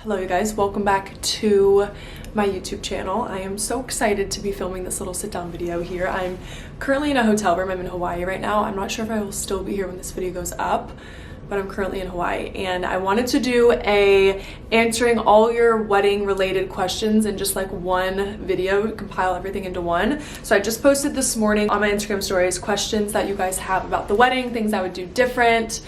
Hello you guys, welcome back to my YouTube channel. I am so excited to be filming this little sit down video here. I'm currently in a hotel room. I'm in Hawaii right now. I'm not sure if I will still be here when this video goes up, but I'm currently in Hawaii and I wanted to do a answering all your wedding related questions in just like one video, compile everything into one. So I just posted this morning on my Instagram stories questions that you guys have about the wedding, things I would do different.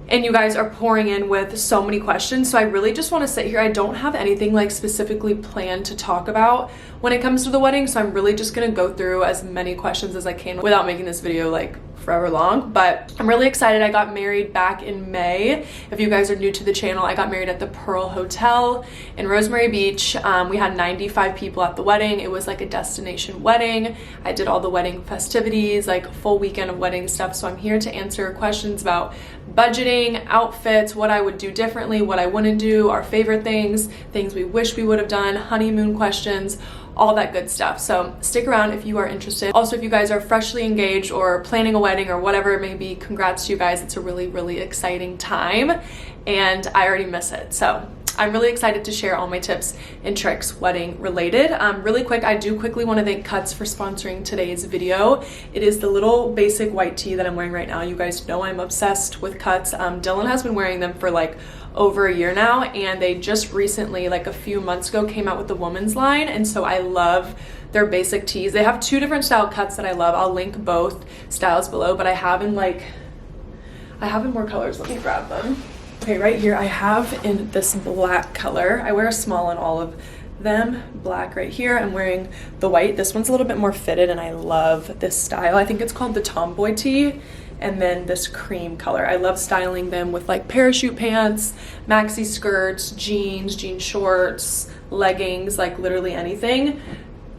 And you guys are pouring in with so many questions, so I really just want to sit here. I don't have anything like specifically planned to talk about when it comes to the wedding, so I'm really just gonna go through as many questions as I can without making this video like forever long. But I'm really excited. I got married back in May. If you guys are new to the channel, I got married at the Pearl Hotel in Rosemary Beach. We had 95 people at the wedding. It was like a destination wedding. I did all the wedding festivities, like a full weekend of wedding stuff. So I'm here to answer questions about budgeting, outfits, what I would do differently, what I wouldn't do, our favorite things, things we wish we would have done, honeymoon questions, all that good stuff. So stick around if you are interested. Also, if you guys are freshly engaged or planning a wedding or whatever it may be, congrats to you guys. It's a really, really exciting time and I already miss it. So I'm really excited to share all my tips and tricks wedding related. Really quick, I do quickly want to thank Cuts for sponsoring today's video. It is the little basic white tee that I'm wearing right now. You guys know I'm obsessed with Cuts. Dylan has been wearing them for like over a year now, and they just recently, like a few months ago, came out with the women's line, and so I love their basic tees. They have two different style cuts that I love. I'll link both styles below, but I have in more colors. Let me grab them. Okay, right here I have in this black color. I wear a small in all of them. Black right here. I'm wearing the white. This one's a little bit more fitted and I love this style. I think it's called the tomboy tee. And then this cream color. I love styling them with like parachute pants, maxi skirts, jeans, jean shorts, leggings, like literally anything.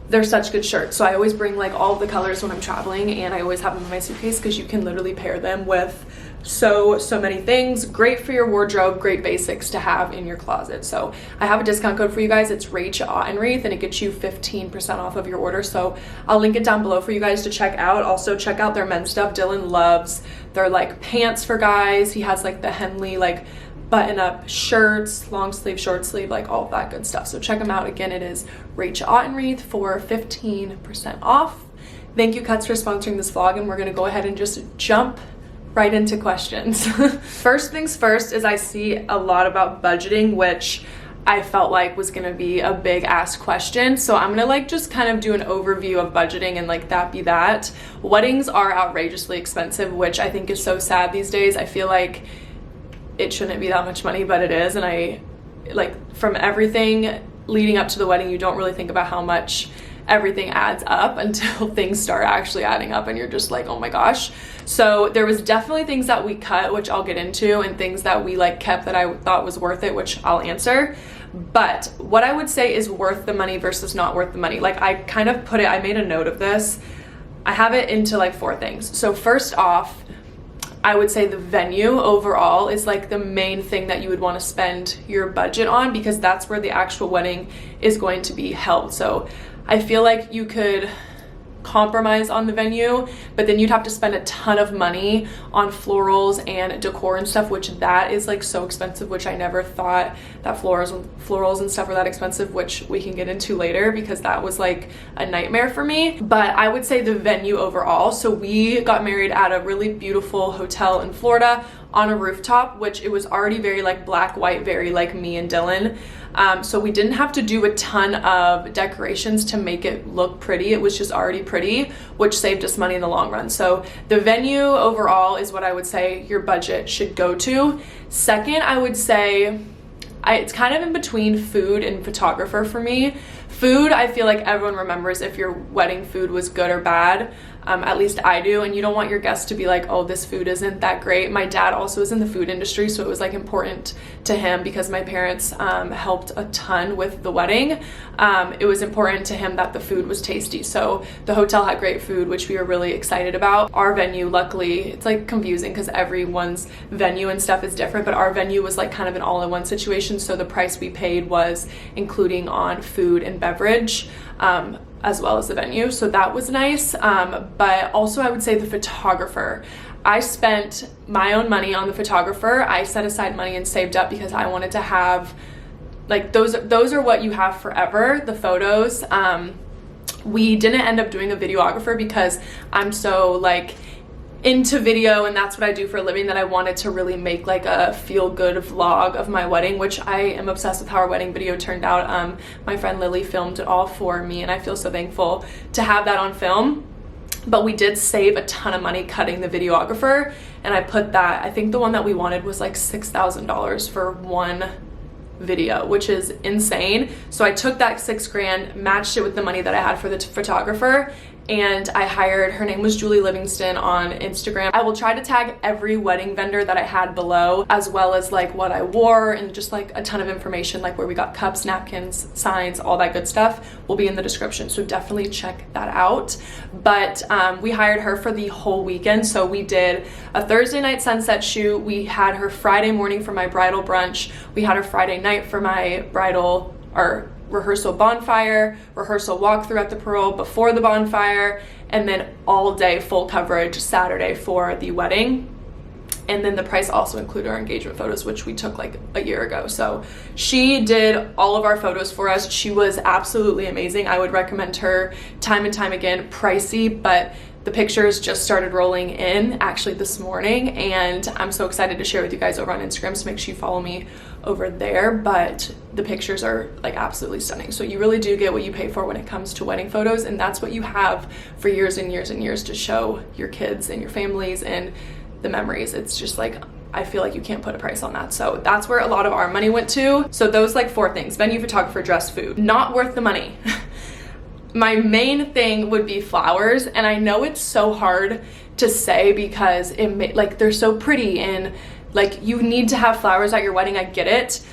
They're such good shirts. So I always bring like all of the colors when I'm traveling, and I always have them in my suitcase because you can literally pair them with so many things. Great for your wardrobe, great basics to have in your closet. So I have a discount code for you guys. It's Rach and it gets you 15% off of your order. So I'll link it down below for you guys to check out. Also check out their men's stuff. Dylan loves their like pants for guys. He has like the Henley like button up shirts, long sleeve, short sleeve, like all of that good stuff. So check them out. Again, it is Rach for 15% off. Thank you Cuts for sponsoring this vlog, and we're gonna go ahead and just jump right into questions. First things first is I see a lot about budgeting, which I felt like was gonna be a big ass question. So I'm gonna like just kind of do an overview of budgeting and like that be that. Weddings are outrageously expensive, which I think is so sad these days. I feel like it shouldn't be that much money, but it is. And I like from everything leading up to the wedding, you don't really think about how much everything adds up until things start actually adding up and you're just like, oh my gosh. So there was definitely things that we cut, which I'll get into, and things that we like kept that I thought was worth it, which I'll answer. But what I would say is worth the money versus not worth the money. Like I kind of put it, I made a note of this. I have it into like 4 things. So first off, I would say the venue overall is like the main thing that you would want to spend your budget on, because that's where the actual wedding is going to be held. So I feel like you could compromise on the venue, but then you'd have to spend a ton of money on florals and decor and stuff, which that is like so expensive, which I never thought that florals and stuff were that expensive, which we can get into later because that was like a nightmare for me. But I would say the venue overall. So we got married at a really beautiful hotel in Florida on a rooftop, which it was already very like black, white, very like me and Dylan. So we didn't have to do a ton of decorations to make it look pretty. It was just already pretty, which saved us money in the long run. So the venue overall is what I would say your budget should go to. Second, I would say it's kind of in between food and photographer for me. Food, I feel like everyone remembers if your wedding food was good or bad. At least I do, and you don't want your guests to be like, oh, this food isn't that great. My dad also is in the food industry, so it was like important to him because my parents helped a ton with the wedding. It was important to him that the food was tasty. So the hotel had great food, which we were really excited about. Our venue, luckily, it's like confusing because everyone's venue and stuff is different, but our venue was like kind of an all-in-one situation. So the price we paid was including on food and beverage. As well as the venue, so that was nice. But also I would say the photographer. I spent my own money on the photographer. I set aside money and saved up because I wanted to have like those are what you have forever, the photos. We didn't end up doing a videographer because I'm so like into video and that's what I do for a living, that I wanted to really make like a feel-good vlog of my wedding, which I am obsessed with how our wedding video turned out. My friend Lily filmed it all for me and I feel so thankful to have that on film. But we did save a ton of money cutting the videographer, and I put that, I think the one that we wanted was like $6,000 for one video, which is insane. So I took that $6,000, matched it with the money that I had for the photographer, and I hired, her name was Julie Livingston on Instagram. I will try to tag every wedding vendor that I had below, as well as like what I wore and just like a ton of information, like where we got cups, napkins, signs, all that good stuff will be in the description. So definitely check that out. But we hired her for the whole weekend. So we did a Thursday night sunset shoot. We had her Friday morning for my bridal brunch. We had her Friday night for my bridal, or rehearsal bonfire, rehearsal walkthrough at the parole before the bonfire, and then all day full coverage Saturday for the wedding. And then the price also included our engagement photos, which we took like a year ago. So she did all of our photos for us. She was absolutely amazing. I would recommend her time and time again. Pricey, but the pictures just started rolling in actually this morning, and I'm so excited to share with you guys over on Instagram, so make sure you follow me over there. But the pictures are like absolutely stunning. So you really do get what you pay for when it comes to wedding photos, and that's what you have for years and years and years to show your kids and your families and the memories. It's just like, I feel like you can't put a price on that. So that's where a lot of our money went to. So those like 4 things: venue, photographer, dress, food. Not worth the money. My main thing would be flowers, and I know it's so hard to say because like they're so pretty and like you need to have flowers at your wedding. I get it,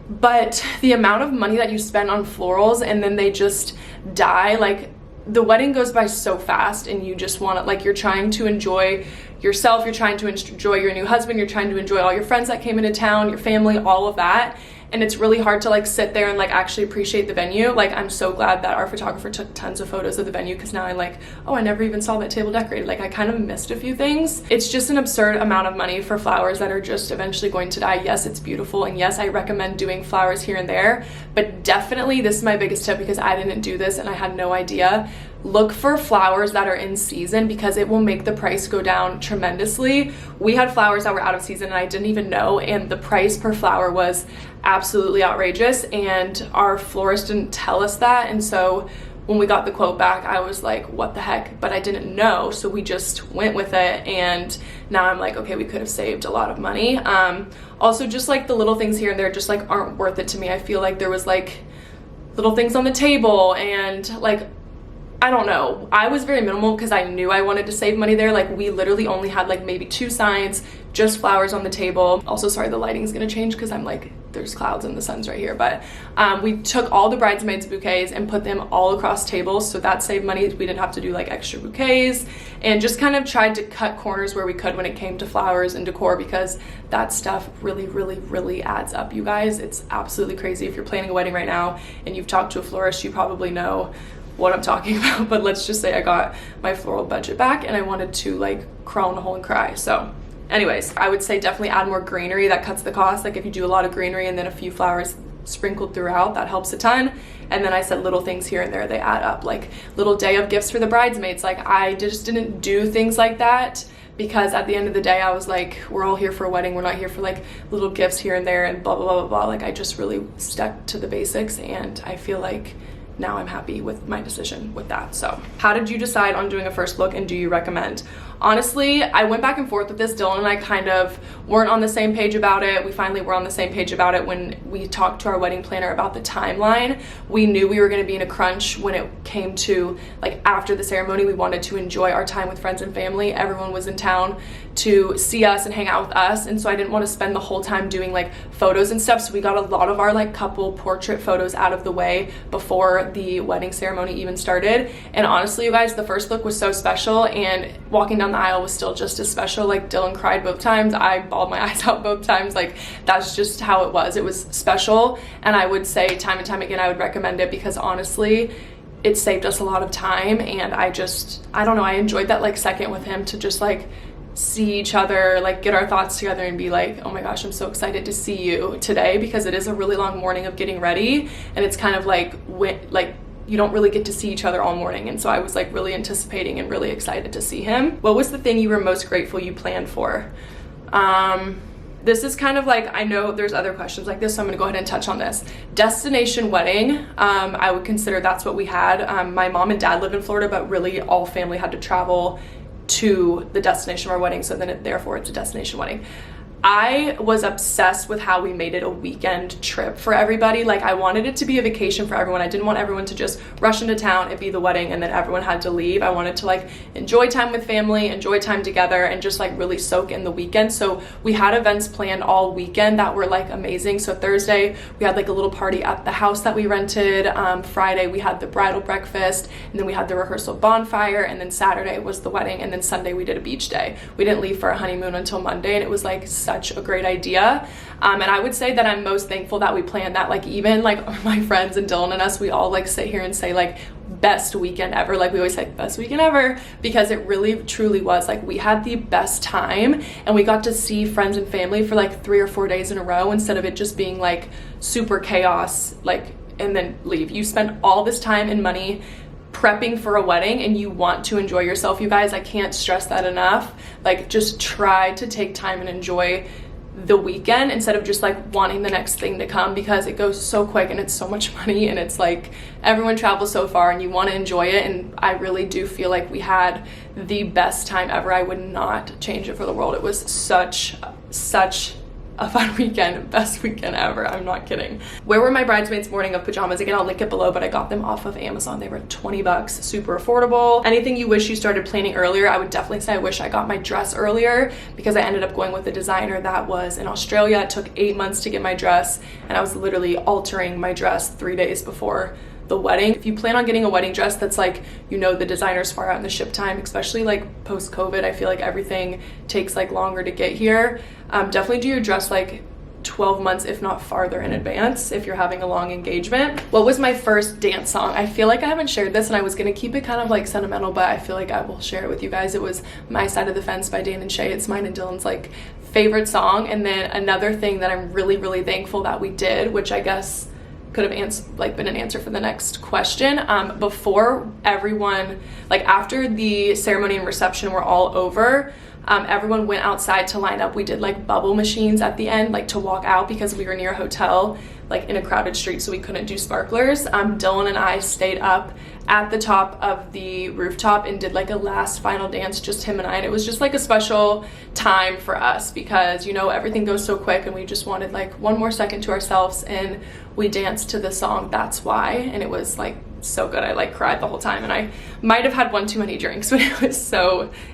but the amount of money that you spend on florals and then they just die, like the wedding goes by so fast, and you just want to, like, you're trying to enjoy yourself, you're trying to enjoy your new husband, you're trying to enjoy all your friends that came into town, your family, all of that. And it's really hard to like sit there and like actually appreciate the venue. Like, I'm so glad that our photographer took tons of photos of the venue, because now I'm like, oh, I never even saw that table decorated. Like, I kind of missed a few things. It's just an absurd amount of money for flowers that are just eventually going to die. Yes, it's beautiful, and yes, I recommend doing flowers here and there, but definitely, this is my biggest tip because I didn't do this and I had no idea. Look for flowers that are in season, because it will make the price go down tremendously. We had flowers that were out of season and I didn't even know, and the price per flower was absolutely outrageous, and our florist didn't tell us that. And so when we got the quote back, I was like, what the heck? But I didn't know, so we just went with it, and now I'm like, okay, we could have saved a lot of money. Also, just like the little things here and there just like aren't worth it to me. I feel like there was like little things on the table, and like, I don't know, I was very minimal because I knew I wanted to save money there. Like, we literally only had like maybe 2 signs, just flowers on the table. Also, sorry, the lighting's gonna change because I'm like, there's clouds and the sun's right here. But we took all the bridesmaids' bouquets and put them all across tables, so that saved money. We didn't have to do like extra bouquets, and just kind of tried to cut corners where we could when it came to flowers and decor, because that stuff really, really, really adds up, you guys. It's absolutely crazy. If you're planning a wedding right now and you've talked to a florist, you probably know what I'm talking about. But let's just say I got my floral budget back and I wanted to like crawl in a hole and cry. So anyways, I would say definitely add more greenery. That cuts the cost. Like, if you do a lot of greenery and then a few flowers sprinkled throughout, that helps a ton. And then I said little things here and there, they add up. Like little day of gifts for the bridesmaids. Like, I just didn't do things like that, because at the end of the day I was like, we're all here for a wedding, we're not here for like little gifts here and there and blah blah blah blah blah. Like, I just really stuck to the basics, and I feel like now I'm happy with my decision with that. So how did you decide on doing a first look, and do you recommend? Honestly, I went back and forth with this. Dylan and I kind of weren't on the same page about it. We finally were on the same page about it when we talked to our wedding planner about the timeline. We knew we were going to be in a crunch when it came to like after the ceremony. We wanted to enjoy our time with friends and family. Everyone was in town to see us and hang out with us, and so I didn't want to spend the whole time doing like photos and stuff. So we got a lot of our like couple portrait photos out of the way before the wedding ceremony even started. And honestly, you guys, the first look was so special, and walking down the aisle was still just as special. Like, Dylan cried both times, I bawled my eyes out both times. Like, that's just how it was. It was special, and I would say time and time again I would recommend it, because honestly it saved us a lot of time. And I don't know, I enjoyed that like second with him to just like see each other, like get our thoughts together and be like, oh my gosh, I'm so excited to see you today, because it is a really long morning of getting ready, and it's kind of like you don't really get to see each other all morning. And so I was like really anticipating and really excited to see him. What was the thing you were most grateful you planned for? This is kind of like, I know there's other questions like this, so I'm gonna go ahead and touch on this. Destination wedding, I would consider that's what we had. My mom and dad live in Florida, but really all family had to travel to the destination of our wedding, so then therefore it's a destination wedding. I was obsessed with how we made it a weekend trip for everybody. Like, I wanted it to be a vacation for everyone. I didn't want everyone to just rush into town and be the wedding and then everyone had to leave. I wanted to like enjoy time with family, enjoy time together, and just like really soak in the weekend. So we had events planned all weekend that were like amazing. So Thursday we had like a little party at the house that we rented. Friday we had the bridal breakfast, and then we had the rehearsal bonfire, and then Saturday was the wedding, and then Sunday we did a beach day. We didn't leave for a honeymoon until Monday, and it was like such a great idea. And I would say that I'm most thankful that we planned that. Like, even like my friends and Dylan and us, we all like sit here and say like best weekend ever. Like, we always say best weekend ever, because it really truly was. Like, we had the best time, and we got to see friends and family for like 3 or 4 days in a row, instead of it just being like super chaos, like, and then leave. You spend all this time and money prepping for a wedding, and you want to enjoy yourself, you guys. I can't stress that enough. Like, just try to take time and enjoy the weekend instead of just like wanting the next thing to come, because it goes so quick and it's so much money, and it's like everyone travels so far and you want to enjoy it. And I really do feel like we had the best time ever. I would not change it for the world. It was such a fun weekend, best weekend ever. I'm not kidding. Where were my bridesmaids morning of pajamas? Again, I'll link it below, but I got them off of Amazon. They were 20 bucks, super affordable. Anything you wish you started planning earlier? I would definitely say I wish I got my dress earlier, because I ended up going with a designer that was in Australia. It took 8 months to get my dress, and I was literally altering my dress 3 days before the wedding. If you plan on getting a wedding dress that's like, you know, the designer's far out in the ship time, especially like post-COVID, I feel like everything takes like longer to get here. Definitely do your dress like 12 months, if not farther in advance, if you're having a long engagement. What was my first dance song? I feel like I haven't shared this, and I was gonna keep it kind of like sentimental, but I feel like I will share it with you guys. It was My Side of the Fence by Dan and Shay. It's mine and Dylan's like favorite song. And then another thing that I'm really, really thankful that we did, which I guess could have been an answer for the next question. Before everyone, like after the ceremony and reception were all over, everyone went outside to line up. We did like bubble machines at the end, like to walk out, because we were near a hotel, like in a crowded street, so we couldn't do sparklers. Dylan and I stayed up at the top of the rooftop and did like a last final dance, just him and I. And it was just like a special time for us, because, you know, everything goes so quick, and we just wanted like one more second to ourselves, and we danced to the song That's Why, and it was like so good. I like cried the whole time, and I might have had one too many drinks, but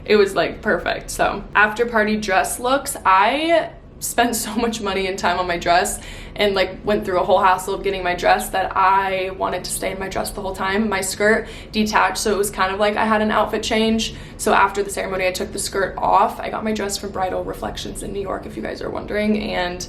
it was like perfect. So after party dress looks, I spent so much money and time on my dress, and like went through a whole hassle of getting my dress that I wanted to stay in my dress the whole time. My skirt detached, so it was kind of like I had an outfit change. So after the ceremony, I took the skirt off. I got my dress from Bridal Reflections in New York, if you guys are wondering. And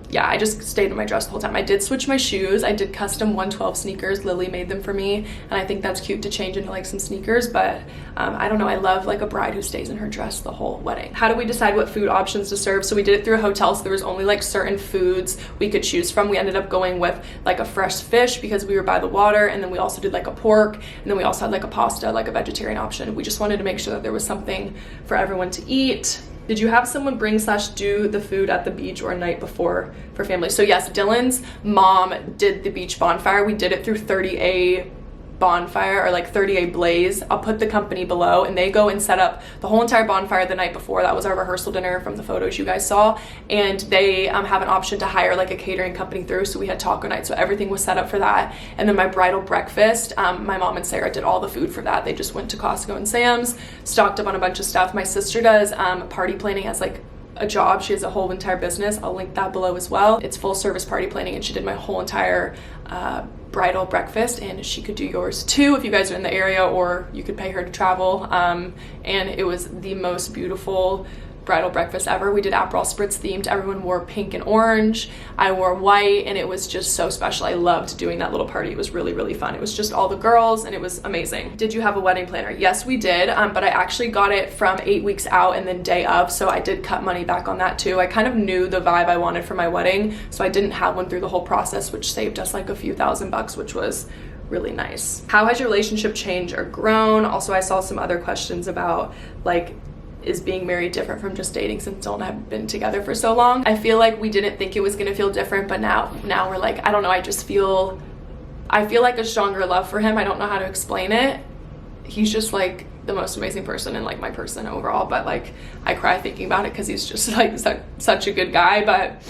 yeah, I just stayed in my dress the whole time. I did switch my shoes. I did custom 112 sneakers. Lily made them for me, and I think that's cute to change into like some sneakers, but I don't know. I love like a bride who stays in her dress the whole wedding. How do we decide what food options to serve? So we did it through a hotel, so there was only like certain foods we could choose from. We ended up going with like a fresh fish because we were by the water, and then we also did like a pork, and then we also had like a pasta, like a vegetarian option. We just wanted to make sure that there was something for everyone to eat. Did you have someone bring/do the food at the beach or a night before for family? So yes, Dylan's mom did the beach bonfire. We did it through 30A Bonfire, or like 30A Blaze. I'll put the company below, and they go and set up the whole entire bonfire the night before. That was our rehearsal dinner from the photos you guys saw, and they have an option to hire like a catering company through, so we had taco night, so everything was set up for that. And then my bridal breakfast, my mom and Sarah did all the food for that. They just went to Costco and Sam's, stocked up on a bunch of stuff. My sister does party planning as like a job. She has a whole entire business. I'll link that below as well. It's full service party planning, and she did my whole entire bridal breakfast, and she could do yours too if you guys are in the area, or you could pay her to travel. And it was the most beautiful bridal breakfast ever. We did Aperol Spritz themed. Everyone wore pink and orange. I wore white, and it was just so special. I loved doing that little party. It was really, really fun. It was just all the girls, and it was amazing. Did you have a wedding planner? Yes, we did, but I actually got it from 8 weeks out and then day of, so I did cut money back on that too. I kind of knew the vibe I wanted for my wedding, so I didn't have one through the whole process, which saved us like a few $1,000, which was really nice. How has your relationship changed or grown? Also, I saw some other questions about like, is being married different from just dating, since Dylan and I have been together for so long? I feel like we didn't think it was gonna feel different, but now we're like, I don't know, I feel like a stronger love for him. I don't know how to explain it. He's just like the most amazing person and like my person overall, but like I cry thinking about it because he's just like such a good guy. But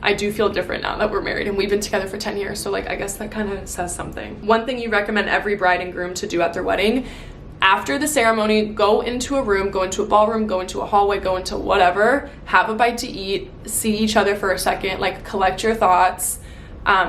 I do feel different now that we're married, and we've been together for 10 years, so like I guess that kind of says something. One thing you recommend every bride and groom to do at their wedding: after the ceremony, go into a room, go into a ballroom, go into a hallway, go into whatever, have a bite to eat, see each other for a second, like collect your thoughts.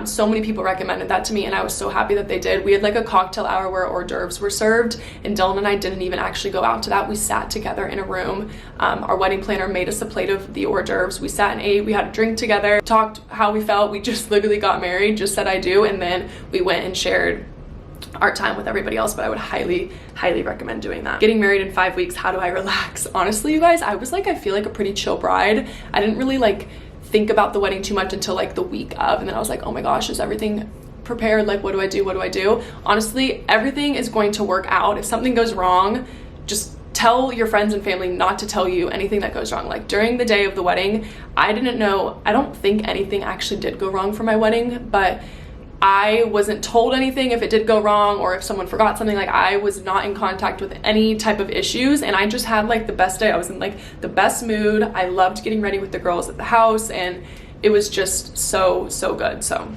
So many people recommended that to me, and I was so happy that they did. We had like a cocktail hour where hors d'oeuvres were served, and Dylan and I didn't even actually go out to that. We sat together in a room. Our wedding planner made us a plate of the hors d'oeuvres. We sat and ate, we had a drink together, talked how we felt. We just literally got married, just said I do, and then we went and shared our time with everybody else. But I would highly recommend doing that. Getting married in 5 weeks, how do I relax? Honestly, you guys, I was like, I feel like a pretty chill bride. I didn't really like think about the wedding too much until like the week of, and then I was like, oh my gosh, is everything prepared? Like, what do I do? Honestly, everything is going to work out. If something goes wrong, just tell your friends and family not to tell you anything that goes wrong. Like during the day of the wedding, I don't think anything actually did go wrong for my wedding, but I wasn't told anything if it did go wrong or if someone forgot something. Like I was not in contact with any type of issues, and I just had like the best day. I was in like the best mood. I loved getting ready with the girls at the house, and it was just so good. So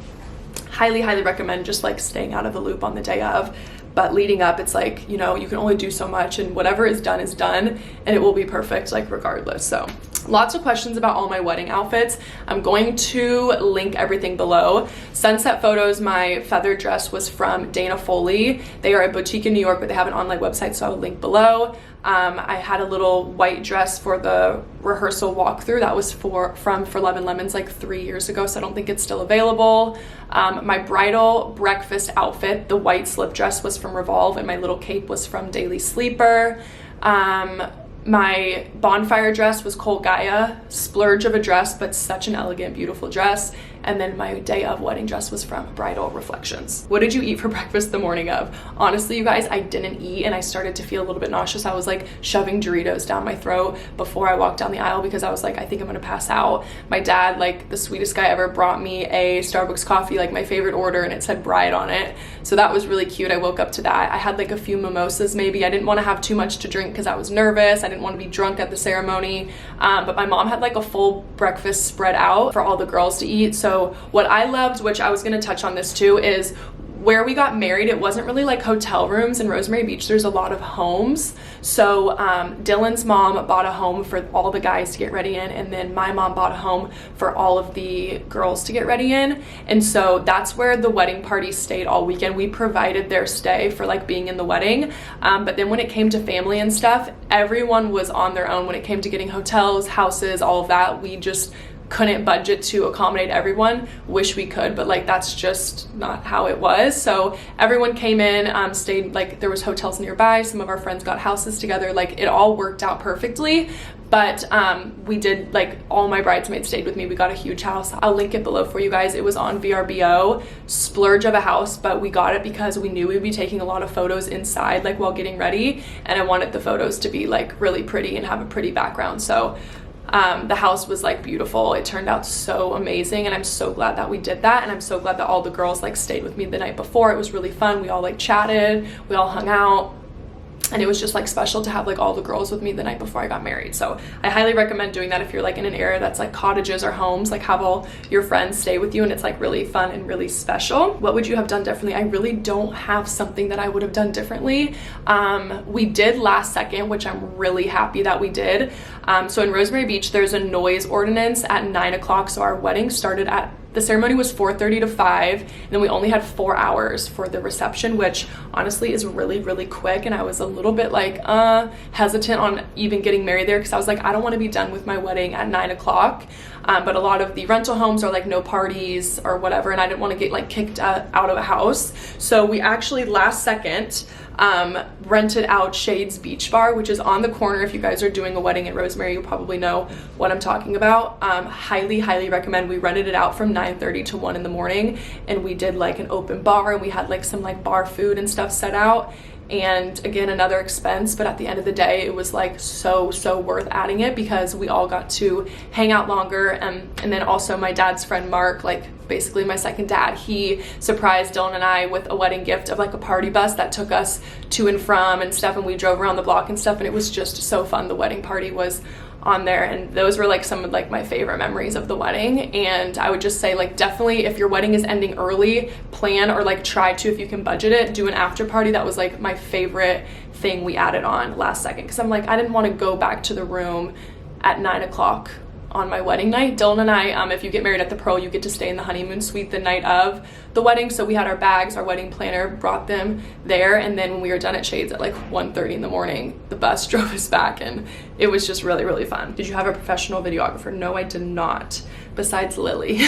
highly recommend just like staying out of the loop on the day of. But leading up, it's like, you know, you can only do so much, and whatever is done, and it will be perfect, like regardless. So lots of questions about all my wedding outfits. I'm going to link everything below. Sunset Photos, my feather dress was from Dana Foley. They are a boutique in New York, but they have an online website, so I will link below. I had a little white dress for the rehearsal walkthrough. That was from For Love and Lemons like 3 years ago, so I don't think it's still available. My bridal breakfast outfit, the white slip dress, was from Revolve, and my little cape was from Daily Sleeper. My Bonfire dress was Cole Gaia, splurge of a dress, but such an elegant, beautiful dress. And then my day of wedding dress was from Bridal Reflections. What did you eat for breakfast the morning of? Honestly, you guys, I didn't eat, and I started to feel a little bit nauseous. I was like shoving Doritos down my throat before I walked down the aisle because I was like, I think I'm gonna pass out. My dad, like the sweetest guy ever, brought me a Starbucks coffee, like my favorite order, and it said bride on it. So that was really cute. I woke up to that. I had like a few mimosas maybe. I didn't want to have too much to drink because I was nervous. I didn't want to be drunk at the ceremony. But my mom had like a full breakfast spread out for all the girls to eat. So what I loved, which I was going to touch on this too, is where we got married, it wasn't really like hotel rooms. In Rosemary Beach, there's a lot of homes. So Dylan's mom bought a home for all the guys to get ready in, and then my mom bought a home for all of the girls to get ready in. And so that's where the wedding party stayed all weekend. We provided their stay for like being in the wedding. But then when it came to family and stuff, everyone was on their own. When it came to getting hotels, houses, all of that, we just couldn't budget to accommodate everyone. Wish we could, but like that's just not how it was. So everyone came in, stayed, like there was hotels nearby. Some of our friends got houses together. Like it all worked out perfectly. But we did, like all my bridesmaids stayed with me. We got a huge house. I'll link it below for you guys. It was on VRBO, splurge of a house, but we got it because we knew we'd be taking a lot of photos inside, like while getting ready. And I wanted the photos to be like really pretty and have a pretty background. So the house was like beautiful. It turned out so amazing, and I'm so glad that we did that. And I'm so glad that all the girls like stayed with me the night before. It was really fun. We all like chatted, we all hung out, and it was just like special to have like all the girls with me the night before I got married. So I highly recommend doing that if you're like in an area that's like cottages or homes. Like have all your friends stay with you, and it's like really fun and really special. What would you have done differently? I really don't have something that I would have done differently. We did last second, which I'm really happy that we did. So in Rosemary Beach, there's a noise ordinance at 9 o'clock. So our wedding started at the ceremony was 4:30 to 5, and then we only had 4 hours for the reception, which honestly is really quick. And I was a little bit like hesitant on even getting married there, because I was like, I don't want to be done with my wedding at 9 o'clock. But a lot of the rental homes are like no parties or whatever, and I didn't want to get like kicked out of a house. So we actually last second rented out Shade's Beach Bar, which is on the corner. If you guys are doing a wedding at Rosemary, you'll probably know what I'm talking about. Highly recommend. We rented it out from 9:30 to 1 in the morning, and we did like an open bar, and we had like some like bar food and stuff set out. And again, another expense, but at the end of the day, it was like so worth adding it, because we all got to hang out longer. And then also my dad's friend Mark, like basically my second dad, he surprised Dylan and I with a wedding gift of like a party bus that took us to and from and stuff, and we drove around the block and stuff, and it was just so fun. The wedding party was on there, and those were like some of like my favorite memories of the wedding. And I would just say, like, definitely if your wedding is ending early, plan, or like try to, if you can budget it, do an after party. That was like my favorite thing we added on last second, because I'm like, I didn't want to go back to the room at 9 o'clock on my wedding night. Dylan and I, if you get married at the Pearl, you get to stay in the honeymoon suite the night of the wedding. So we had our bags, our wedding planner brought them there, and then when we were done at Shades at like 1:30 in the morning, the bus drove us back, and it was just really fun. Did you have a professional videographer? No, I did not, besides Lily.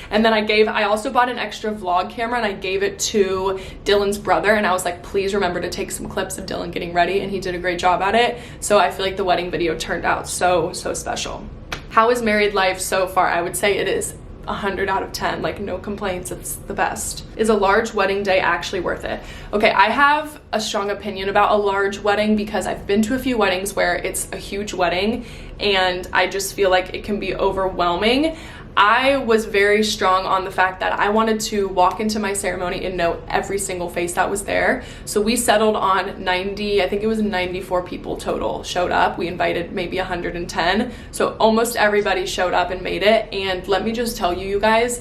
And then I also bought an extra vlog camera, and I gave it to Dylan's brother, and I was like, please remember to take some clips of Dylan getting ready, and he did a great job at it. So I feel like the wedding video turned out so special. How is married life so far? I would say it is 100 out of 10, like no complaints. It's the best. Is a large wedding day actually worth it? Okay, I have a strong opinion about a large wedding, because I've been to a few weddings where it's a huge wedding and I just feel like it can be overwhelming. I was very strong on the fact that I wanted to walk into my ceremony and know every single face that was there. So we settled on 90, I think it was 94 people total showed up. We invited maybe 110. So almost everybody showed up and made it. And let me just tell you, you guys,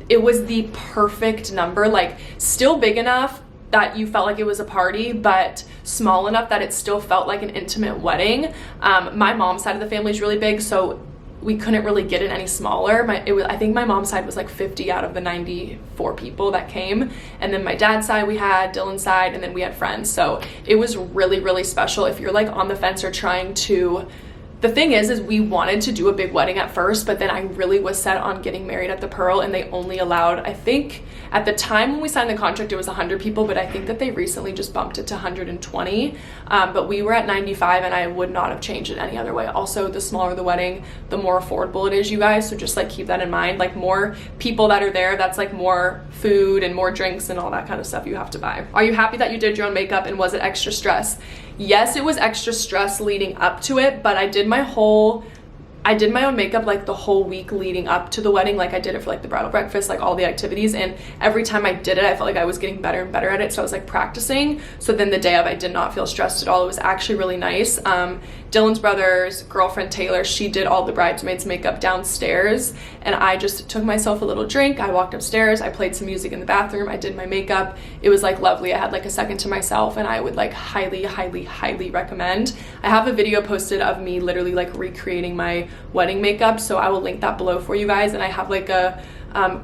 it was the perfect number, like still big enough that you felt like it was a party, but small enough that it still felt like an intimate wedding. My mom's side of the family is really big, so we couldn't really get it any smaller. I think my mom's side was like 50 out of the 94 people that came. And then my dad's side, we had Dylan's side, and then we had friends. So it was really special. If you're like on the fence or trying to, the thing is we wanted to do a big wedding at first, but then I really was set on getting married at the Pearl, and they only allowed, I think at the time when we signed the contract, it was 100 people, but I think that they recently just bumped it to 120. But we were at 95, and I would not have changed it any other way. Also, the smaller the wedding, the more affordable it is, you guys. So just like keep that in mind. Like more people that are there, that's like more food and more drinks and all that kind of stuff you have to buy. Are you happy that you did your own makeup, and was it extra stress? Yes, it was extra stress leading up to it, but I did my own makeup like the whole week leading up to the wedding. Like I did it for like the bridal breakfast, like all the activities, and every time I did it, I felt like I was getting better and better at it. So I was like practicing. So then the day of, I did not feel stressed at all. It was actually really nice. Dylan's brother's girlfriend, Taylor, she did all the bridesmaids' makeup downstairs, and I just took myself a little drink. I walked upstairs, I played some music in the bathroom, I did my makeup. It was like lovely. I had like a second to myself, and I would like highly recommend. I have a video posted of me literally like recreating my wedding makeup, so I will link that below for you guys, and I have like a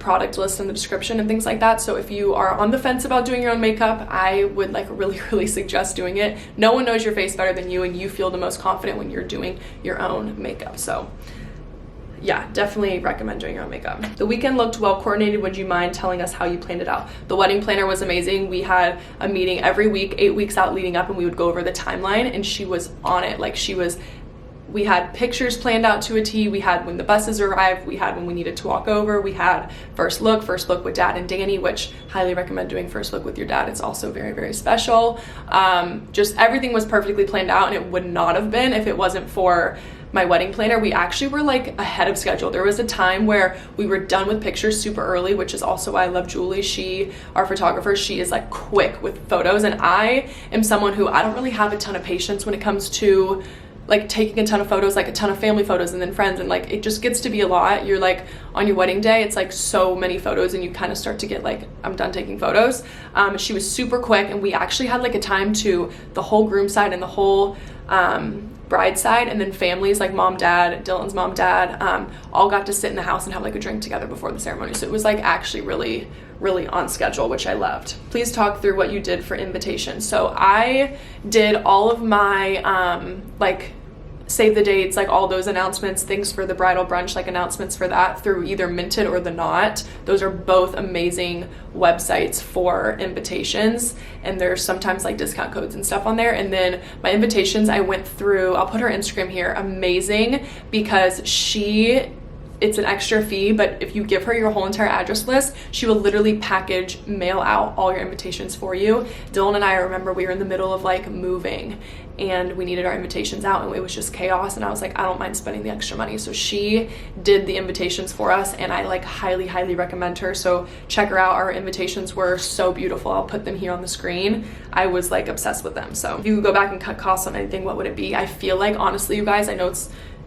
product list in the description and things like that. So if you are on the fence about doing your own makeup, I would like really suggest doing it. No one knows your face better than you, and you feel the most confident when you're doing your own makeup. So yeah, definitely recommend doing your own makeup. The weekend looked well coordinated. Would you mind telling us how you planned it out? The wedding planner was amazing. We had a meeting every week, 8 weeks out leading up, and we would go over the timeline, and she was on it. Like we had pictures planned out to a T. We had when the buses arrived. We had when we needed to walk over. We had first look with Dad and Danny, which highly recommend doing first look with your dad. It's also very special. Just everything was perfectly planned out, and it would not have been if it wasn't for my wedding planner. We actually were like ahead of schedule. There was a time where we were done with pictures super early, which is also why I love Julie. Our photographer, she is like quick with photos, and I am someone who I don't really have a ton of patience when it comes to like taking a ton of photos, like a ton of family photos and then friends, and like it just gets to be a lot. You're like on your wedding day, it's like so many photos, and you kind of start to get like, I'm done taking photos. She was super quick, and we actually had like a time to the whole groom side and the whole bride side, and then families like mom, dad, Dylan's mom, dad, all got to sit in the house and have like a drink together before the ceremony. So it was like actually really on schedule, which I loved. Please talk through what you did for invitations. So I did all of my like save the dates, like all those announcements, things for the bridal brunch, like announcements for that through either Minted or The Knot. Those are both amazing websites for invitations, and there's sometimes like discount codes and stuff on there. And then my invitations, I went through, I'll put her Instagram here, amazing, because it's an extra fee, but if you give her your whole entire address list, she will literally package, mail out all your invitations for you. Dylan and I remember we were in the middle of like moving and we needed our invitations out and it was just chaos, and I was like, I don't mind spending the extra money. So she did the invitations for us, and I like highly recommend her. So check her out. Our invitations were so beautiful. I'll put them here on the screen. I was like obsessed with them. So if you could go back and cut costs on anything, what would it be? I feel like, honestly, you guys, I know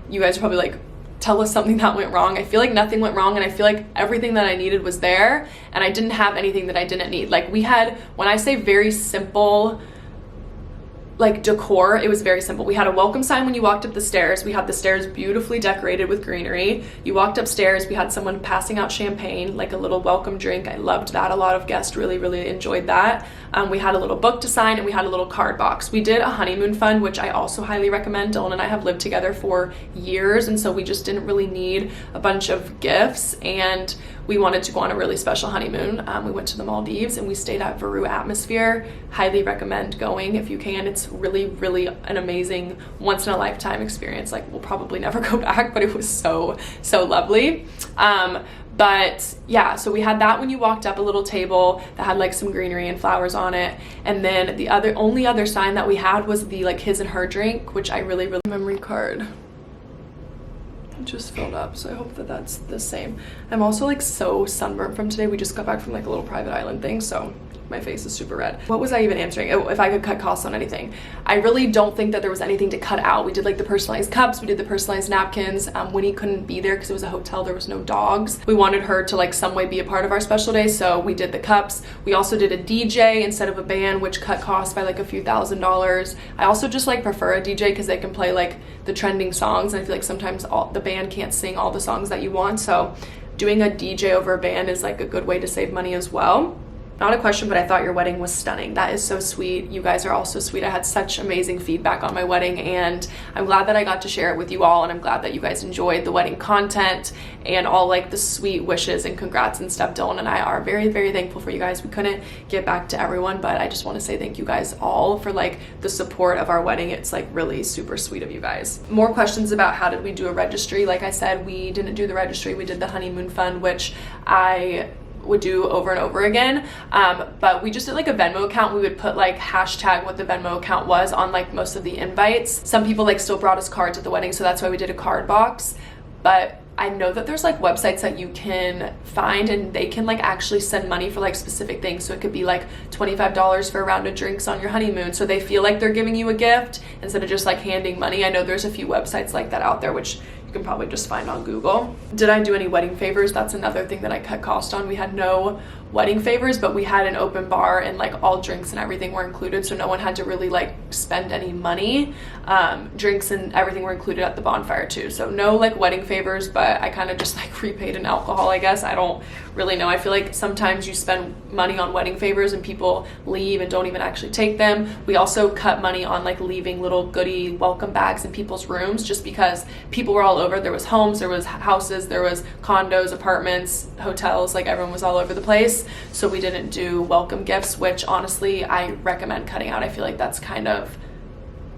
you guys are probably like, tell us something that went wrong. I feel like nothing went wrong, and I feel like everything that I needed was there, and I didn't have anything that I didn't need. Like we had, when I say very simple, like decor, it was very simple. We had a welcome sign when you walked up the stairs. We had the stairs beautifully decorated with greenery. You walked upstairs, we had someone passing out champagne, like a little welcome drink. I loved that. A lot of guests really enjoyed that. We had a little book to sign, and we had a little card box. We did a honeymoon fund, which I also highly recommend. Dylan and I have lived together for years, and so we just didn't really need a bunch of gifts, and we wanted to go on a really special honeymoon. We went to the Maldives and we stayed at Veru Atmosphere. Highly recommend going if you can. It's really an amazing once in a lifetime experience. Like we'll probably never go back, but it was so lovely. But yeah, so we had that when you walked up, a little table that had like some greenery and flowers on it. And then the only other sign that we had was the like his and her drink, which I really memory card just filled up, so I hope that that's the same. I'm also like so sunburned from today. We just got back from like a little private island thing, so my face is super red. What was I even answering? Oh, if I could cut costs on anything. I really don't think that there was anything to cut out. We did like the personalized cups, we did the personalized napkins. Winnie couldn't be there because it was a hotel, there was no dogs. We wanted her to like some way be a part of our special day, so we did the cups. We also did a DJ instead of a band, which cut costs by like a few $1,000s. I also just like prefer a DJ because they can play like the trending songs, and I feel like sometimes the band can't sing all the songs that you want, so doing a DJ over a band is like a good way to save money as well. Not a question, but I thought your wedding was stunning. That is so sweet. You guys are all so sweet. I had such amazing feedback on my wedding, and I'm glad that I got to share it with you all, and I'm glad that you guys enjoyed the wedding content and all like the sweet wishes and congrats and stuff. Dylan and I are very thankful for you guys. We couldn't get back to everyone, but I just want to say thank you guys all for like the support of our wedding. It's like really super sweet of you guys. More questions about how did we do a registry. Like I said, we didn't do the registry. We did the honeymoon fund, which I would do over and over again, but we just did like a Venmo account. We would put like hashtag what the Venmo account was on like most of the invites. Some people like still brought us cards at the wedding, so that's why we did a card box. But I know that there's like websites that you can find and they can like actually send money for like specific things. So it could be like $25 for a round of drinks on your honeymoon, so they feel like they're giving you a gift instead of just like handing money. I know there's a few websites like that out there, which you can probably just find on Google. Did I do any wedding favors? That's another thing that I cut cost on. We had no wedding favors, but we had an open bar and like all drinks and everything were included, so no one had to really like spend any money. Drinks and everything were included at the Bonfire too, so no like wedding favors, but I kind of just like repaid in alcohol, I guess. I don't really know. I feel like sometimes you spend money on wedding favors and people leave and don't even actually take them. We also cut money on like leaving little goodie welcome bags in people's rooms, just because people were all over. There was homes, there was houses, there was condos, apartments, hotels, like everyone was all over the place. So we didn't do welcome gifts, which honestly I recommend cutting out. I feel like that's kind of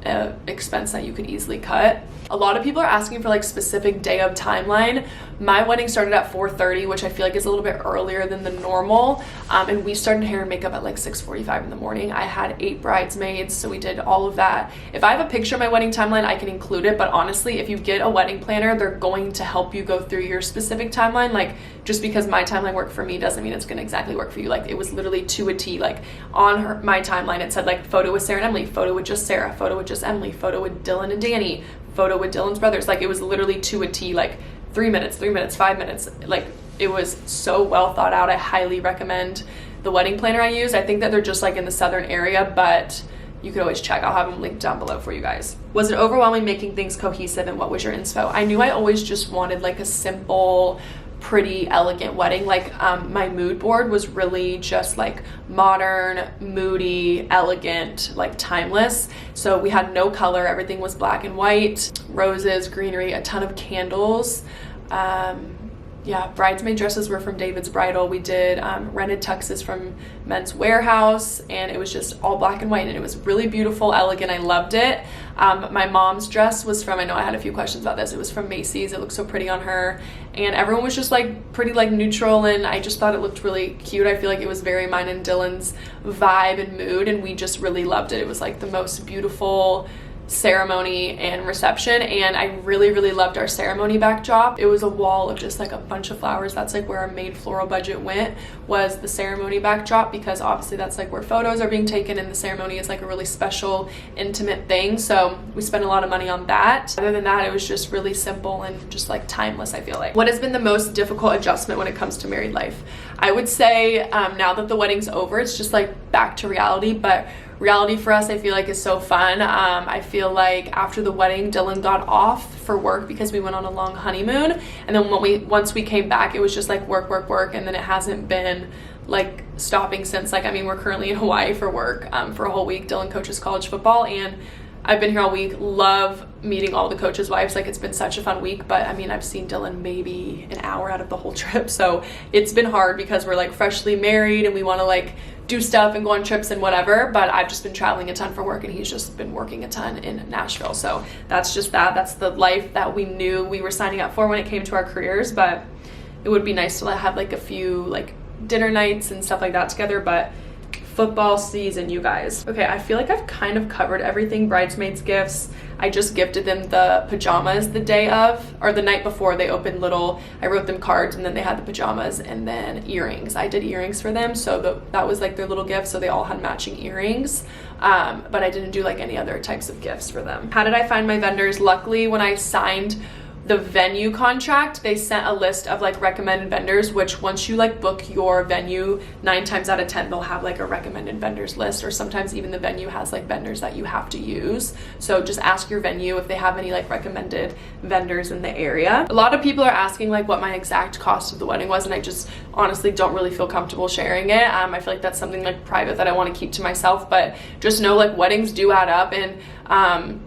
an expense that you could easily cut. A lot of people are asking for like specific day of timeline. My wedding started at 4:30, which I feel like is a little bit earlier than the normal, and we started hair and makeup at like 6:45 in the morning. I had 8 bridesmaids, so we did all of that. If I have a picture of my wedding timeline, I can include it, but honestly, if you get a wedding planner, they're going to help you go through your specific timeline. Like, just because my timeline worked for me doesn't mean it's gonna exactly work for you. Like, it was literally to a T. Like, on my timeline, it said like photo with Sarah and Emily, photo with just Sarah, photo with just Emily, photo with Dylan and Danny, photo with Dylan's brothers. Like, it was literally to a T, like 3 minutes, 5 minutes. Like, it was so well thought out. I highly recommend the wedding planner I used. I think that they're just like in the southern area, but you could always check. I'll have them linked down below for you guys. Was it overwhelming making things cohesive, and what was your inspo? I knew I always just wanted like a simple, pretty, elegant wedding. Like my mood board was really just like modern, moody, elegant, like timeless. So we had no color, everything was black and white, roses, greenery, a ton of candles. Yeah, bridesmaid dresses were from David's Bridal. We did rented tuxes from Men's Warehouse, and it was just all black and white, and it was really beautiful, elegant. I loved it. My mom's dress was from, I know I had a few questions about this, it was from Macy's. It looked so pretty on her, and everyone was just like pretty like neutral, and I just thought it looked really cute. I feel like it was very mine and Dylan's vibe and mood, and we just really loved it. It was like the most beautiful ceremony and reception, and I really loved our ceremony backdrop. It was a wall of just like a bunch of flowers. That's like where our maid floral budget went, was the ceremony backdrop, because obviously that's like where photos are being taken, and the ceremony is like a really special, intimate thing, so we spent a lot of money on that. Other than that, it was just really simple and just like timeless, I feel like. What has been the most difficult adjustment when it comes to married life? I would say now that the wedding's over, it's just like back to reality, but reality for us, I feel like, is so fun. I feel like after the wedding, Dylan got off for work because we went on a long honeymoon, and then once we came back, it was just like work, and then it hasn't been like stopping since. Like, I mean, we're currently in Hawaii for work for a whole week. Dylan coaches college football, and I've been here all week. Love meeting all the coaches' wives. Like, it's been such a fun week, but I mean, I've seen Dylan maybe an hour out of the whole trip, so it's been hard because we're like freshly married and we want to like do stuff and go on trips and whatever, but I've just been traveling a ton for work, and he's just been working a ton in Nashville. So that's just that's the life that we knew we were signing up for when it came to our careers. But it would be nice to have like a few like dinner nights and stuff like that together. But football season, you guys. Okay, I feel like I've kind of covered everything. Bridesmaids gifts, I just gifted them the pajamas the day of, or the night before. They opened I wrote them cards, and then they had the pajamas, and then earrings. I did earrings for them, so that was like their little gift, so they all had matching earrings. But I didn't do like any other types of gifts for them. How did I find my vendors? Luckily, when I signed the venue contract, they sent a list of like recommended vendors, which once you like book your venue, 9 times out of 10 they'll have like a recommended vendors list, or sometimes even the venue has like vendors that you have to use. So just ask your venue if they have any like recommended vendors in the area. A lot of people are asking like what my exact cost of the wedding was, and I just honestly don't really feel comfortable sharing it. I feel like that's something like private that I want to keep to myself, but just know like weddings do add up, and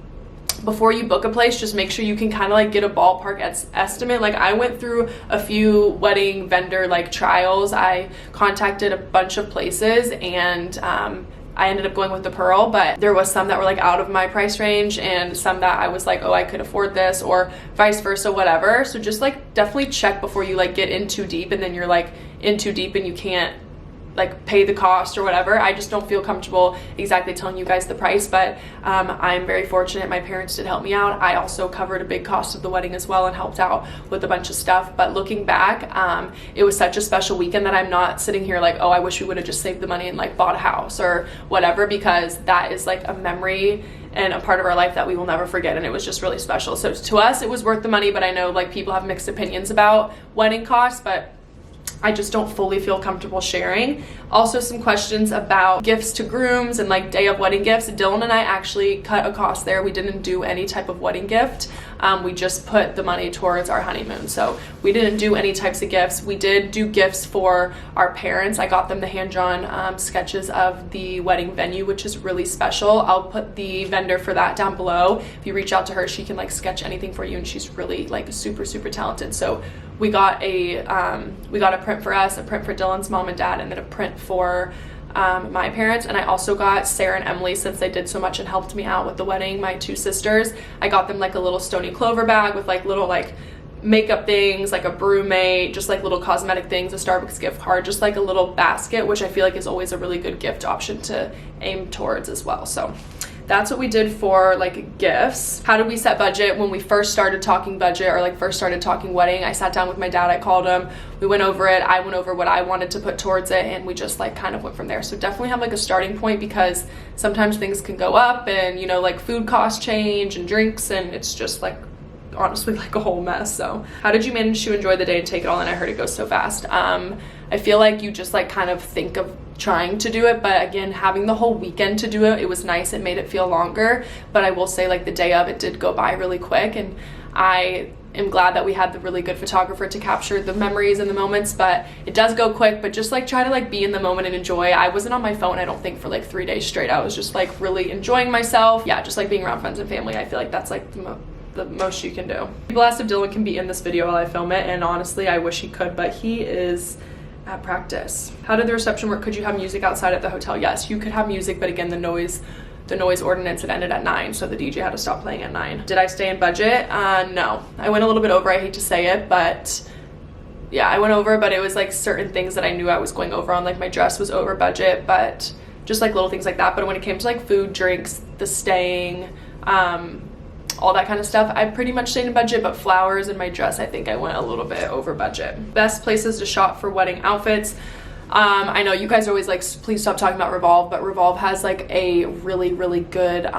before you book a place, just make sure you can kind of like get a ballpark estimate. Like, I went through a few wedding vendor like trials. I contacted a bunch of places, and I ended up going with the Pearl, but there was some that were like out of my price range, and some that I was like, oh, I could afford this, or vice versa, whatever. So just like definitely check before you like get in too deep, and then you're like in too deep and you can't like pay the cost or whatever. I just don't feel comfortable exactly telling you guys the price, but I'm very fortunate. My parents did help me out. I also covered a big cost of the wedding as well and helped out with a bunch of stuff. But looking back, it was such a special weekend that I'm not sitting here like, oh, I wish we would have just saved the money and like bought a house or whatever, because that is like a memory and a part of our life that we will never forget, and it was just really special. So to us, it was worth the money, but I know like people have mixed opinions about wedding costs, but I just don't fully feel comfortable sharing. Also, some questions about gifts to grooms and like day of wedding gifts. Dylan and I actually cut a cost there. We didn't do any type of wedding gift. We just put the money towards our honeymoon. So we didn't do any types of gifts. We did do gifts for our parents. I got them the hand-drawn sketches of the wedding venue, which is really special. I'll put the vendor for that down below. If you reach out to her, she can like sketch anything for you, and she's really like super talented. So we got a print for us, a print for Dylan's mom and dad, and then a print for my parents. And I also got Sarah and Emily, since they did so much and helped me out with the wedding, my 2 sisters. I got them like a little Stony Clover bag with like little like makeup things, like a brewmate, just like little cosmetic things, a Starbucks gift card, just like a little basket, which I feel like is always a really good gift option to aim towards as well. So that's what we did for like gifts. How did we set budget? When we first started talking budget, or like first started talking wedding, I sat down with my dad, I called him, we went over it, I went over what I wanted to put towards it, and we just like kind of went from there. So definitely have like a starting point, because sometimes things can go up, and you know, like food costs change and drinks, and it's just like honestly like a whole mess. So how did you manage to enjoy the day and take it all in? I heard it goes so fast. I feel like you just like kind of think of trying to do it, but again, having the whole weekend to do it, it was nice. It made it feel longer, but I will say, like, the day of, it did go by really quick, and I am glad that we had the really good photographer to capture the memories and the moments. But it does go quick, but just like try to like be in the moment and enjoy. I wasn't on my phone, I don't think, for like 3 days straight. I was just like really enjoying myself. Yeah, just like being around friends and family. I feel like that's like the most you can do. People asked if Dylan can be in this video while I film it, and honestly I wish he could, but he is at practice. How did the reception work? Could you have music outside at the hotel? Yes, you could have music, but again, the noise ordinance had ended at 9, so the DJ had to stop playing at 9. Did I stay in budget? No, I went a little bit over. I hate to say it, but yeah, I went over, but it was like certain things that I knew I was going over on. Like my dress was over budget, but just like little things like that. But when it came to like food, drinks, the staying, all that kind of stuff, I pretty much stayed in budget, but flowers and my dress, I think I went a little bit over budget. Best places to shop for wedding outfits. I know you guys are always like, please stop talking about Revolve, but Revolve has like a really good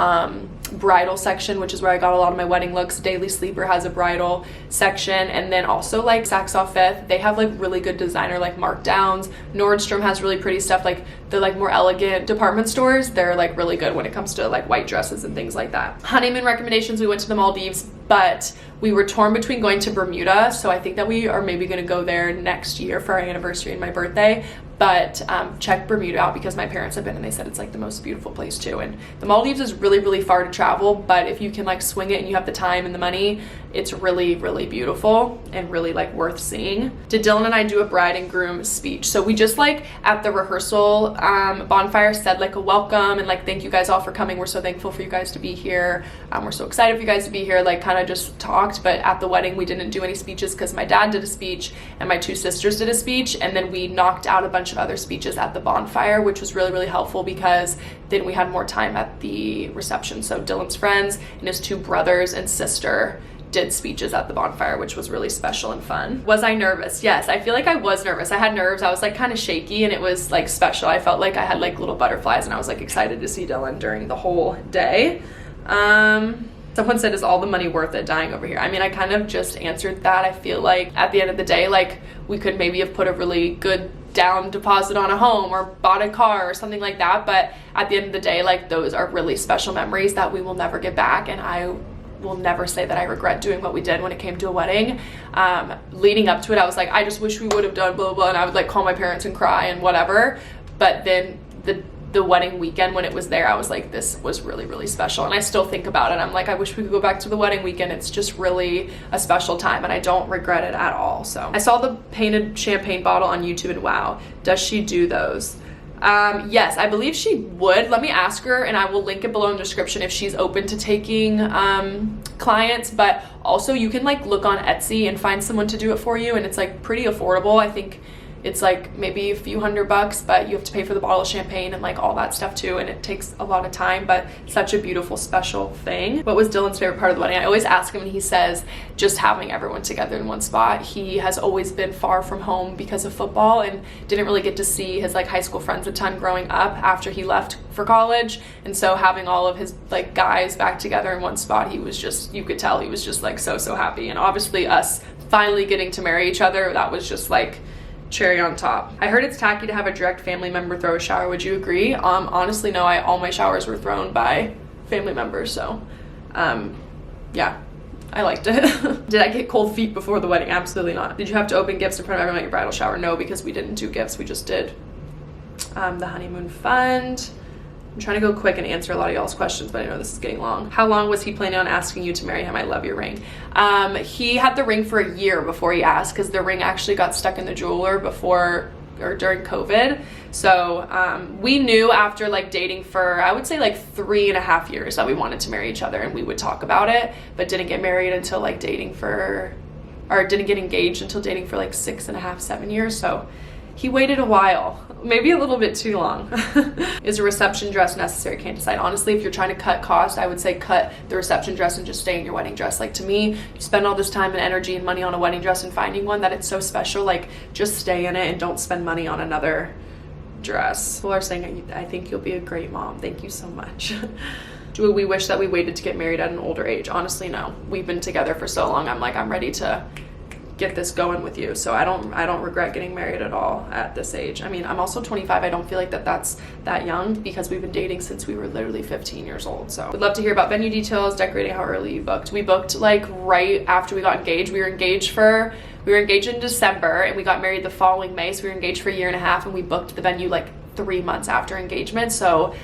bridal section, which is where I got a lot of my wedding looks. Daily Sleeper has a bridal section, and then also like Saks Off Fifth, they have like really good designer like markdowns. Nordstrom has really pretty stuff. Like the like more elegant department stores, they're like really good when it comes to like white dresses and things like that. Honeymoon recommendations, we went to the Maldives, but we were torn between going to Bermuda, so I think that we are maybe going to go there next year for our anniversary and my birthday. But check Bermuda out, because my parents have been and they said it's like the most beautiful place too. And the Maldives is really far to travel, but if you can like swing it and you have the time and the money, it's really beautiful and really like worth seeing. Did Dylan and I do a bride and groom speech? So we just like at the rehearsal, Bonfire said like a welcome and like thank you guys all for coming. We're so thankful for you guys to be here. We're so excited for you guys to be here. Like kind of just talked, but at the wedding we didn't do any speeches because my dad did a speech and my 2 sisters did a speech, and then we knocked out a bunch of other speeches at the bonfire, which was really helpful because then we had more time at the reception. So Dylan's friends and his 2 brothers and sister did speeches at the bonfire, which was really special and fun. Was I nervous? Yes, I feel like I was nervous. I had nerves. I was like kind of shaky, and it was like special. I felt like I had like little butterflies, and I was like excited to see Dylan during the whole day. Someone said, is all the money worth it dying over here? I mean, I kind of just answered that. I feel like at the end of the day, like we could maybe have put a really good down deposit on a home or bought a car or something like that, but at the end of the day, like those are really special memories that we will never get back, and I will never say that I regret doing what we did when it came to a wedding. Leading up to it, I was like, I just wish we would have done blah blah, and I would like call my parents and cry and whatever. But then the wedding weekend when it was there, I was like, this was really special, and I still think about it. I'm like, I wish we could go back to the wedding weekend. It's just really a special time, and I don't regret it at all. So I saw the painted champagne bottle on YouTube, and wow, does she do those? Yes, I believe she would. Let me ask her, and I will link it below in the description if she's open to taking clients. But also you can like look on Etsy and find someone to do it for you, and it's like pretty affordable. I think it's like maybe a few $100, but you have to pay for the bottle of champagne and like all that stuff too, and it takes a lot of time, but such a beautiful special thing. What was Dylan's favorite part of the wedding? I always ask him, and he says just having everyone together in one spot. He has always been far from home because of football and didn't really get to see his like high school friends a ton growing up after he left for college, and so having all of his like guys back together in one spot, he was just, you could tell he was just like so happy. And obviously us finally getting to marry each other, that was just like cherry on top. I heard it's tacky to have a direct family member throw a shower. Would you agree? Honestly, no. All my showers were thrown by family members, so yeah, I liked it. Did I get cold feet before the wedding? Absolutely not. Did you have to open gifts in front of everyone at your bridal shower? No, because we didn't do gifts. We just did the honeymoon fund. I'm trying to go quick and answer a lot of y'all's questions, but I know this is getting long. How long was he planning on asking you to marry him? I love your ring. He had the ring for a year before he asked, because the ring actually got stuck in the jeweler before or during COVID. So we knew after like dating for, I would say like 3.5 years that we wanted to marry each other, and we would talk about it, but didn't get married until like dating for, or didn't get engaged until dating for like 6.5, 7 years. So he waited a while, maybe a little bit too long. Is a reception dress necessary? Can't decide. Honestly, if you're trying to cut cost, I would say cut the reception dress and just stay in your wedding dress. Like to me, you spend all this time and energy and money on a wedding dress and finding one that it's so special, like just stay in it and don't spend money on another dress. People are saying, I think you'll be a great mom. Thank you so much. Do we wish that we waited to get married at an older age? Honestly, no. We've been together for so long. I'm like, I'm ready to get this going with you. So I don't regret getting married at all at this age. I mean, I'm also 25. I don't feel like that's that young because we've been dating since we were literally 15 years old. So we'd love to hear about venue details, decorating, how early you booked. We booked like right after we got engaged. We were engaged in December and we got married the following May. So we were engaged for a year and a half and we booked the venue like 3 months after engagement. So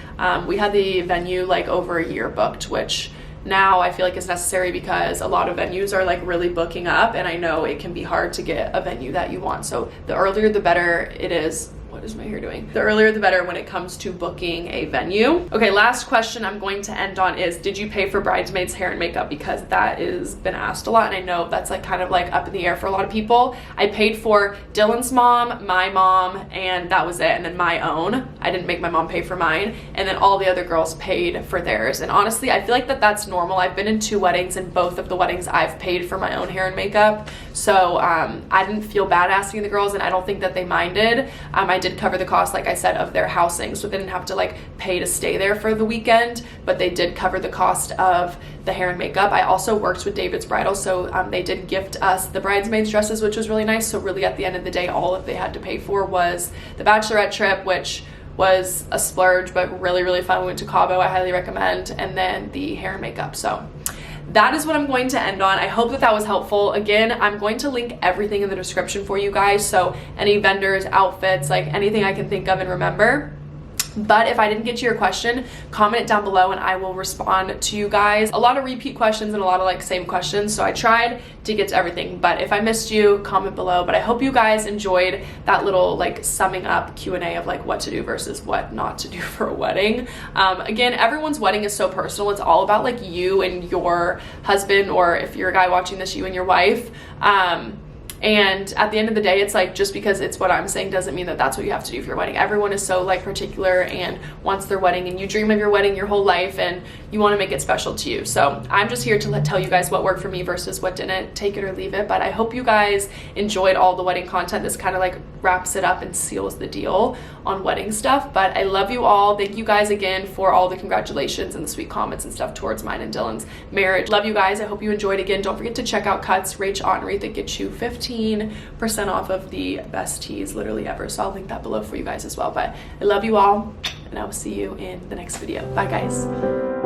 we had the venue like over a year booked, which now I feel like is necessary because a lot of venues are like really booking up, and I know it can be hard to get a venue that you want. So the earlier the better it is. What is my hair doing? The earlier the better when it comes to booking a venue. Okay, last question I'm going to end on is, did you pay for bridesmaids' hair and makeup? Because that has been asked a lot, and I know that's like kind of like up in the air for a lot of people. I paid for Dylan's mom, my mom, and that was it, and then my own. I didn't make my mom pay for mine, and then all the other girls paid for theirs. And honestly, I feel like that's normal. I've been in 2 weddings, and both of the weddings I've paid for my own hair and makeup. So I didn't feel bad asking the girls, and I don't think that they minded. I did cover the cost, like I said, of their housing, so they didn't have to like pay to stay there for the weekend, but they did cover the cost of the hair and makeup. I also worked with David's Bridal, so they did gift us the bridesmaids dresses, which was really nice. So really at the end of the day, all that they had to pay for was the bachelorette trip, which was a splurge but really, really fun. We went to Cabo, I highly recommend, and then the hair and makeup. So that is what I'm going to end on. I hope that was helpful. Again, I'm going to link everything in the description for you guys, so any vendors, outfits, like anything I can think of and remember. But if I didn't get to your question, comment it down below and I will respond to you guys. A lot of repeat questions and a lot of like same questions, so I tried to get to everything, but if I missed you, comment below. But I hope you guys enjoyed that little like summing up Q&A of like what to do versus what not to do for a wedding. Again, everyone's wedding is so personal. It's all about like you and your husband, or if you're a guy watching this, you and your wife. And at the end of the day, it's like, just because it's what I'm saying doesn't mean that that's what you have to do for your wedding. Everyone is so like particular and wants their wedding, and you dream of your wedding your whole life and you want to make it special to you. So I'm just here to tell you guys what worked for me versus what didn't. Take it or leave it. But I hope you guys enjoyed all the wedding content. This kind of like wraps it up and seals the deal on wedding stuff. But I love you all. Thank you guys again for all the congratulations and the sweet comments and stuff towards mine and Dylan's marriage. Love you guys. I hope you enjoyed. Again, don't forget to check out Cuts, Rach, Wreath, that get you 15% off of the best teas literally ever. So I'll link that below for you guys as well. But I love you all, and I will see you in the next video. Bye guys.